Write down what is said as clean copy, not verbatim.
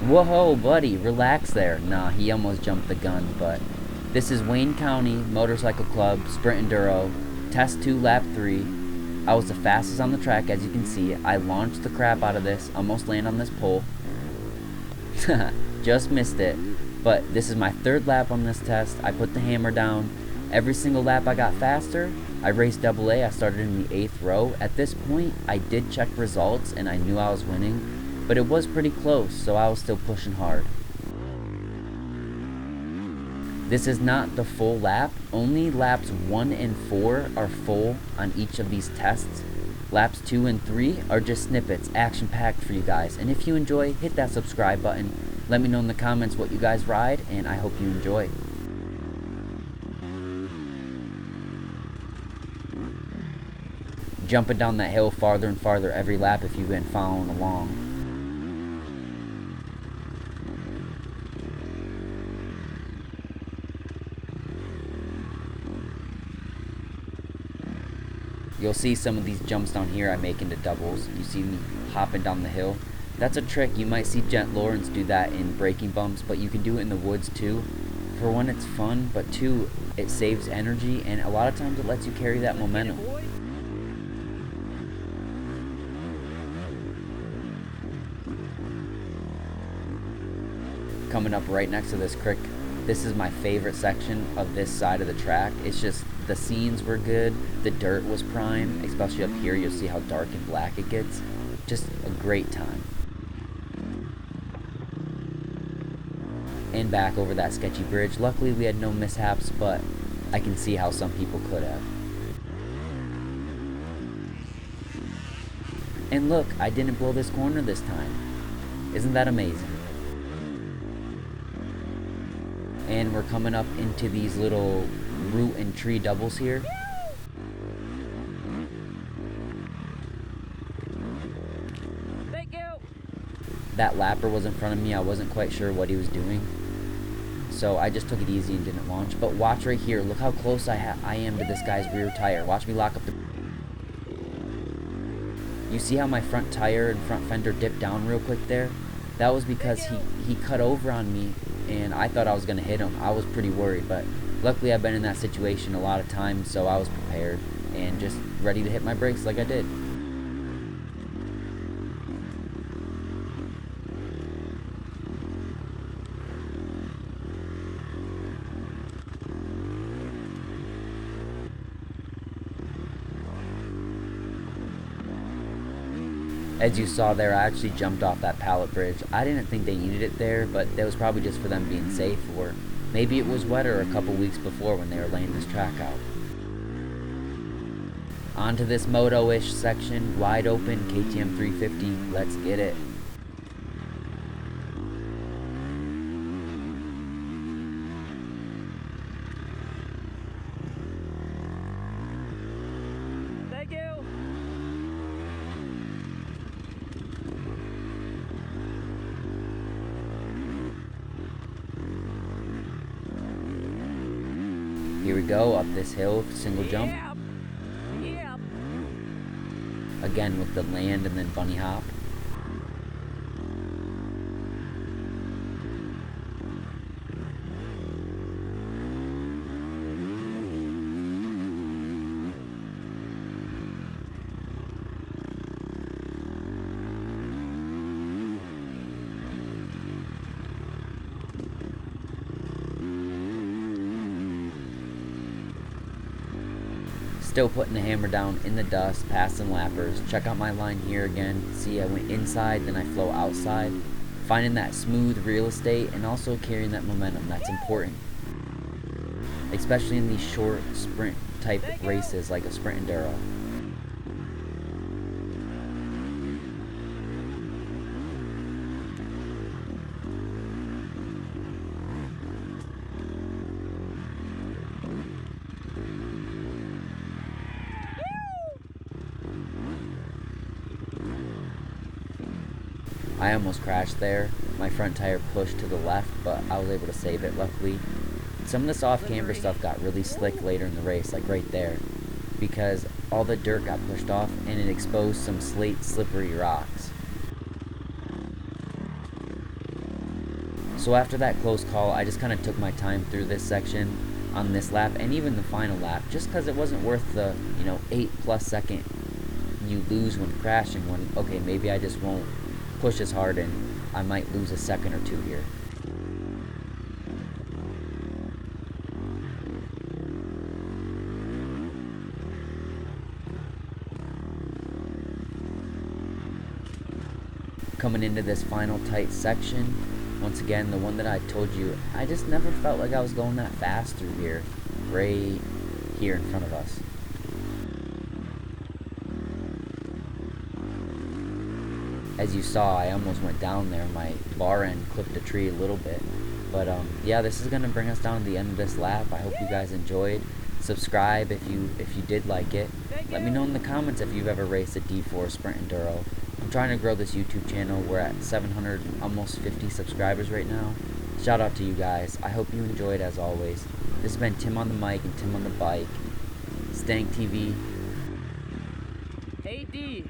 Whoa, buddy, relax there. Nah, he almost jumped the gun, but this is Wayne County Motorcycle Club Sprint Enduro, Test 2, Lap 3. I was the fastest on the track, as you can see. I launched the crap out of this, almost landed on this pole. Just missed it. But this is my third lap on this test. I put the hammer down. Every single lap I got faster. I raced AA. I started in the 8th row. At this point, I did check results and I knew I was winning, but it was pretty close, so I was still pushing hard. This is not the full lap. Only laps 1 and 4 are full on each of these tests. Laps 2 and 3 are just snippets, action-packed for you guys. And if you enjoy, hit that subscribe button. Let me know in the comments what you guys ride, and I hope you enjoy. Jumping down that hill farther and farther every lap if you've been following along. You'll see some of these jumps down here I make into doubles. You see me hopping down the hill. That's a trick. You might see Gent Lawrence do that in braking bumps, but you can do it in the woods too. For one, it's fun, but two, it saves energy, and a lot of times it lets you carry that momentum. Coming up right next to this creek, this is my favorite section of this side of the track. It's just, the scenes were good, the dirt was prime, especially up here. You'll see how dark and black it gets. Just a great time. And back over that sketchy bridge. Luckily we had no mishaps, but I can see how some people could have. And look, I didn't blow this corner this time. Isn't that amazing? And we're coming up into these little root and tree doubles here. Thank you. That lapper was in front of me. I wasn't quite sure what he was doing, so I just took it easy and didn't launch. But watch right here. Look how close I am to this guy's rear tire. Watch me lock up the... You see how my front tire and front fender dipped down real quick there? That was because he cut over on me, and I thought I was going to hit him. I was pretty worried, but luckily I've been in that situation a lot of times, so I was prepared and just ready to hit my brakes like I did. As you saw there, I actually jumped off that pallet bridge. I didn't think they needed it there, but that was probably just for them being safe, or maybe it was wetter a couple weeks before when they were laying this track out. Onto this moto-ish section, wide open, KTM 350, let's get it. Thank you. Here we go, up this hill, single jump. Yep. Again with the land and then bunny hop. Still putting the hammer down in the dust, passing lappers. Check out my line here again. See, I went inside, then I flow outside. Finding that smooth real estate and also carrying that momentum. That's important. Especially in these short sprint type races like a sprint enduro. I almost crashed there. My front tire pushed to the left, but I was able to save it, luckily. Some of this off-camber stuff got really slick later in the race, like right there, because all the dirt got pushed off and it exposed some slate slippery rocks. So after that close call, I just kind of took my time through this section on this lap and even the final lap, just because it wasn't worth the 8+ second you lose when crashing, when okay, maybe I just won't push as hard and I might lose a second or two here. Coming into this final tight section, once again, the one that I told you, I just never felt like I was going that fast through here, right here in front of us. As you saw, I almost went down there. My bar end clipped a tree a little bit. But yeah, this is going to bring us down to the end of this lap. I hope you guys enjoyed. Subscribe if you did like it. Let me know in the comments if you've ever raced a D4 Sprint Enduro. I'm trying to grow this YouTube channel. We're at 700, almost 50 subscribers right now. Shout out to you guys. I hope you enjoyed as always. This has been Tim on the mic and Tim on the bike. Stank TV. Hey D.